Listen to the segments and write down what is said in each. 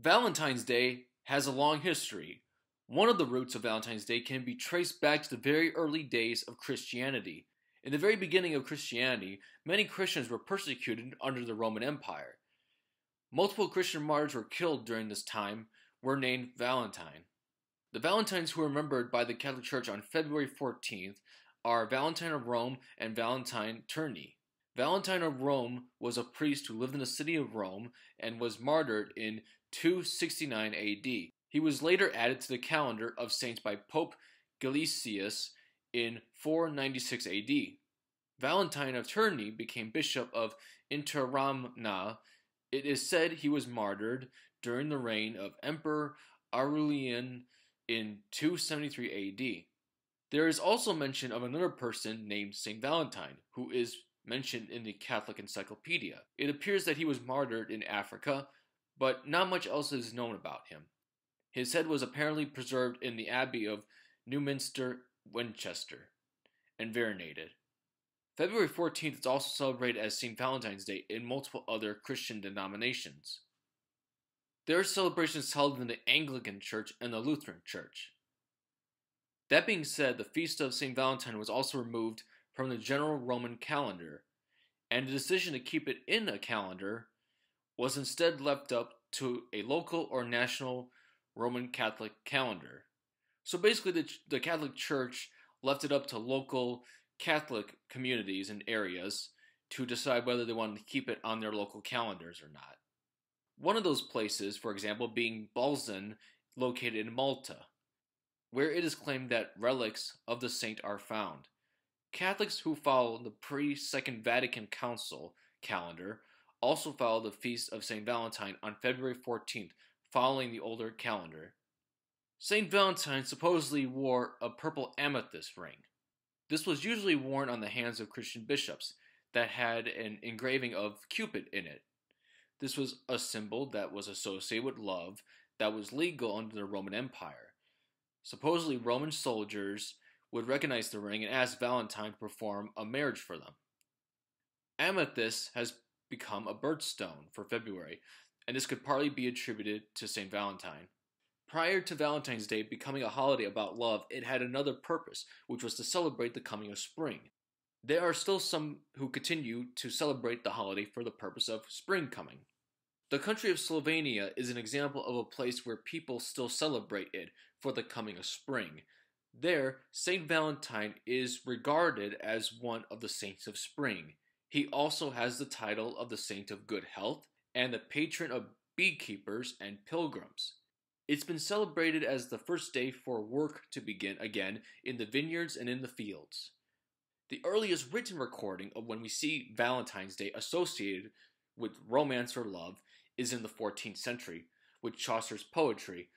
Valentine's Day has a long history. One of the roots of Valentine's Day can be traced back to the very early days of Christianity. In the very beginning of Christianity, many Christians were persecuted under the Roman Empire. Multiple Christian martyrs were killed during this time were named Valentine. The Valentines who are remembered by the Catholic Church on February 14th are Valentine of Rome and Valentine Terni. Valentine of Rome was a priest who lived in the city of Rome and was martyred in 269 AD. He was later added to the calendar of saints by Pope Gelasius in 496 AD. Valentine of Terni became bishop of Interamna. It is said he was martyred during the reign of Emperor Aurelian in 273 AD. There is also mention of another person named Saint Valentine, who is mentioned in the Catholic Encyclopedia. It appears that he was martyred in Africa, but not much else is known about him. His head was apparently preserved in the Abbey of Newminster, Winchester, and venerated. February 14th is also celebrated as St. Valentine's Day in multiple other Christian denominations. There are celebrations held in the Anglican Church and the Lutheran Church. That being said, the feast of St. Valentine was also removed from the general Roman calendar, and the decision to keep it in a calendar was instead left up to a local or national Roman Catholic calendar. So basically the Catholic Church left it up to local Catholic communities and areas to decide whether they wanted to keep it on their local calendars or not. One of those places, for example, being Bolzan, located in Malta, where it is claimed that relics of the saint are found. Catholics who follow the pre-Second Vatican Council calendar also follow the feast of St. Valentine on February 14th, following the older calendar. St. Valentine supposedly wore a purple amethyst ring. This was usually worn on the hands of Christian bishops that had an engraving of Cupid in it. This was a symbol that was associated with love that was legal under the Roman Empire. Supposedly, Roman soldiers would recognize the ring and ask Valentine to perform a marriage for them. Amethyst has become a birthstone for February, and this could partly be attributed to St. Valentine. Prior to Valentine's Day becoming a holiday about love, it had another purpose, which was to celebrate the coming of spring. There are still some who continue to celebrate the holiday for the purpose of spring coming. The country of Slovenia is an example of a place where people still celebrate it for the coming of spring. There, St. Valentine is regarded as one of the saints of spring. He also has the title of the saint of good health and the patron of beekeepers and pilgrims. It's been celebrated as the first day for work to begin again in the vineyards and in the fields. The earliest written recording of when we see Valentine's Day associated with romance or love is in the 14th century, with Chaucer's poetry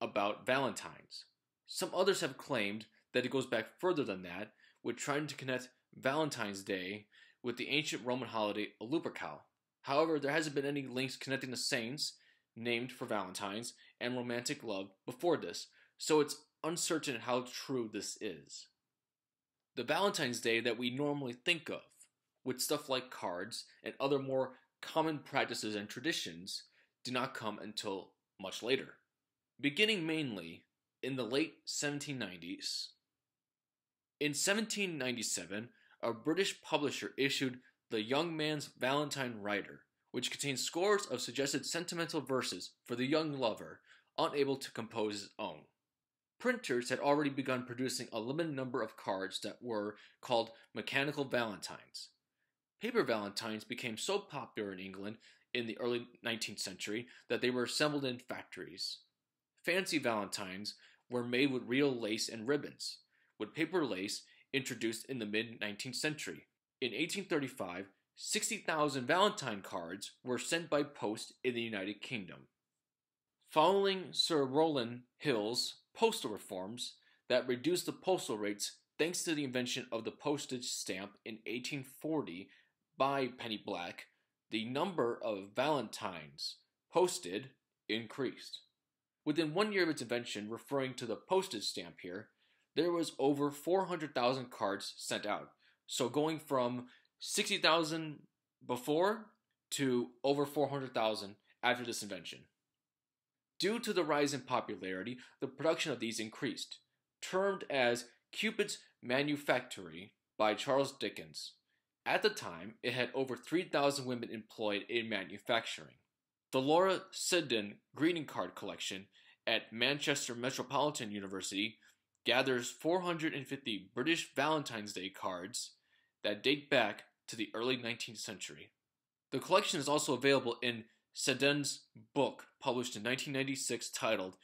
about Valentines. Some others have claimed that it goes back further than that, with trying to connect Valentine's Day with the ancient Roman holiday Lupercal. However, there hasn't been any links connecting the saints named for Valentines and romantic love before this, so it's uncertain how true this is. The Valentine's Day that we normally think of, with stuff like cards and other more common practices and traditions, did not come until much later, beginning mainly in the late 1790s. In 1797, a British publisher issued The Young Man's Valentine Writer, which contains scores of suggested sentimental verses for the young lover unable to compose his own. Printers had already begun producing a limited number of cards that were called mechanical valentines. Paper valentines became so popular in England in the early 19th century that they were assembled in factories. Fancy valentines were made with real lace and ribbons, with paper lace introduced in the mid-19th century. In 1835, 60,000 Valentine cards were sent by post in the United Kingdom. Following Sir Rowland Hill's postal reforms that reduced the postal rates thanks to the invention of the postage stamp in 1840 by Penny Black, the number of Valentines posted increased. Within 1 year of its invention, referring to the postage stamp here, there was over 400,000 cards sent out. So going from 60,000 before to over 400,000 after this invention. Due to the rise in popularity, the production of these increased. Termed as Cupid's Manufactory by Charles Dickens. At the time, it had over 3,000 women employed in manufacturing. The Laura Sidon greeting card collection at Manchester Metropolitan University gathers 450 British Valentine's Day cards that date back to the early 19th century. The collection is also available in Sidon's book, published in 1996, titled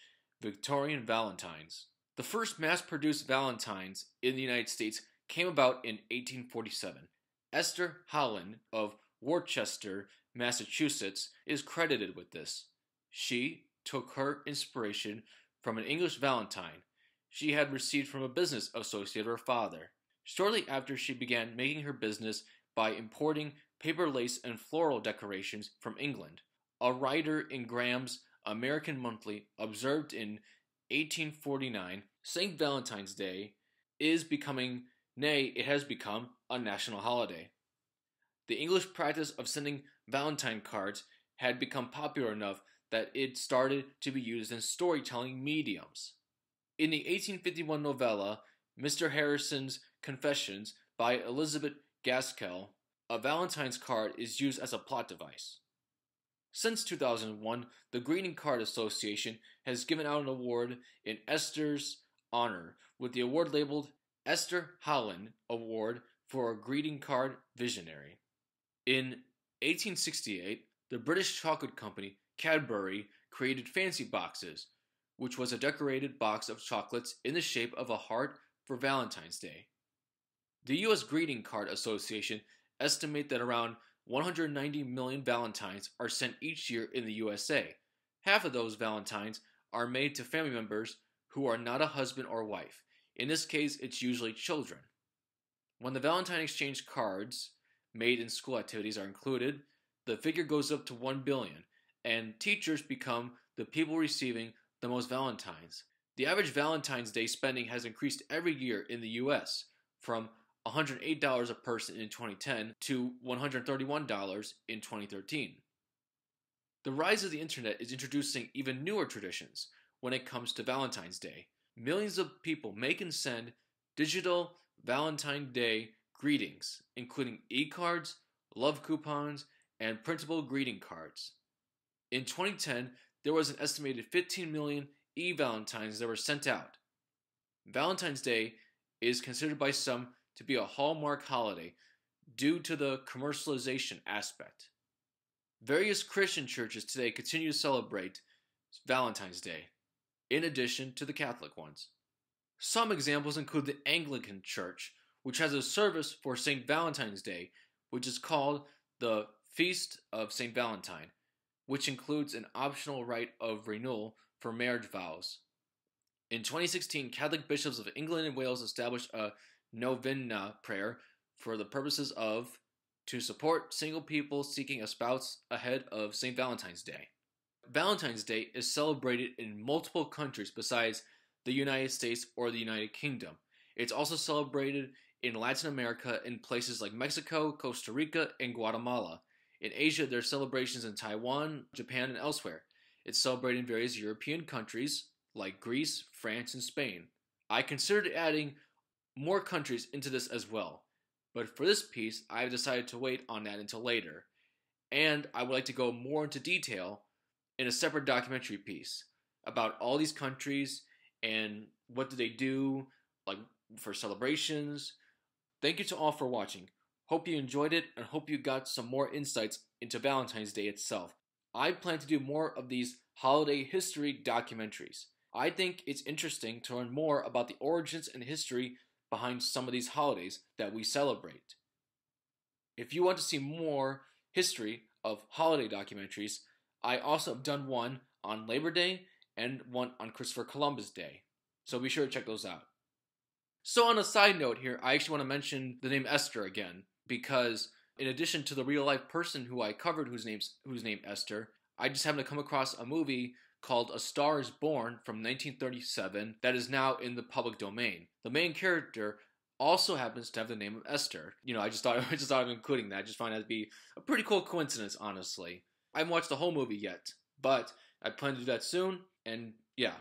Victorian Valentines. The first mass-produced Valentines in the United States came about in 1847. Esther Howland of Worcester, Massachusetts, is credited with this. She took her inspiration from an English Valentine she had received from a business associate of her father. Shortly after, she began making her business by importing paper lace and floral decorations from England. A writer in Graham's American Monthly observed in 1849, St. Valentine's Day is becoming, nay, it has become, a national holiday. The English practice of sending Valentine cards had become popular enough that it started to be used in storytelling mediums. In the 1851 novella, Mr. Harrison's Confessions by Elizabeth Gaskell, a Valentine's card is used as a plot device. Since 2001, the Greeting Card Association has given out an award in Esther's honor, with the award labeled Esther Howland Award for a Greeting Card Visionary. In 1868, the British chocolate company Cadbury created Fancy Boxes, which was a decorated box of chocolates in the shape of a heart for Valentine's Day. The U.S. Greeting Card Association estimate that around 190 million Valentines are sent each year in the USA. Half of those Valentines are made to family members who are not a husband or wife. In this case, it's usually children. When the Valentine exchange cards made in school activities are included, the figure goes up to 1 billion, and teachers become the people receiving the most Valentines. The average Valentine's Day spending has increased every year in the U.S., from $108 a person in 2010 to $131 in 2013. The rise of the internet is introducing even newer traditions when it comes to Valentine's Day. Millions of people make and send digital Valentine Day greetings, including e-cards, love coupons, and printable greeting cards. In 2010, there was an estimated 15 million e-Valentines that were sent out. Valentine's Day is considered by some to be a Hallmark holiday due to the commercialization aspect. Various Christian churches today continue to celebrate Valentine's Day, in addition to the Catholic ones. Some examples include the Anglican Church, which has a service for St. Valentine's Day, which is called the Feast of St. Valentine, which includes an optional rite of renewal for marriage vows. In 2016, Catholic bishops of England and Wales established a novena prayer for the purposes of to support single people seeking a spouse ahead of St. Valentine's Day. Valentine's Day is celebrated in multiple countries besides the United States or the United Kingdom. It's also celebrated in Latin America in places like Mexico, Costa Rica, and Guatemala. In Asia, there are celebrations in Taiwan, Japan, and elsewhere. It's celebrated in various European countries like Greece, France, and Spain. I considered adding more countries into this as well, but for this piece, I've decided to wait on that until later, and I would like to go more into detail in a separate documentary piece about all these countries and what do they do, like for celebrations. Thank you to all for watching. Hope you enjoyed it and hope you got some more insights into Valentine's Day itself. I plan to do more of these holiday history documentaries. I think it's interesting to learn more about the origins and history behind some of these holidays that we celebrate. If you want to see more history of holiday documentaries, I also have done one on Labor Day and one on Christopher Columbus Day, so be sure to check those out. So on a side note here, I actually want to mention the name Esther again, because in addition to the real life person who I covered whose name Esther, I just happened to come across a movie called A Star is Born from 1937 that is now in the public domain. The main character also happens to have the name of Esther. I just thought of including that. I just found that to be a pretty cool coincidence, honestly. I haven't watched the whole movie yet, but I plan to do that soon, and yeah,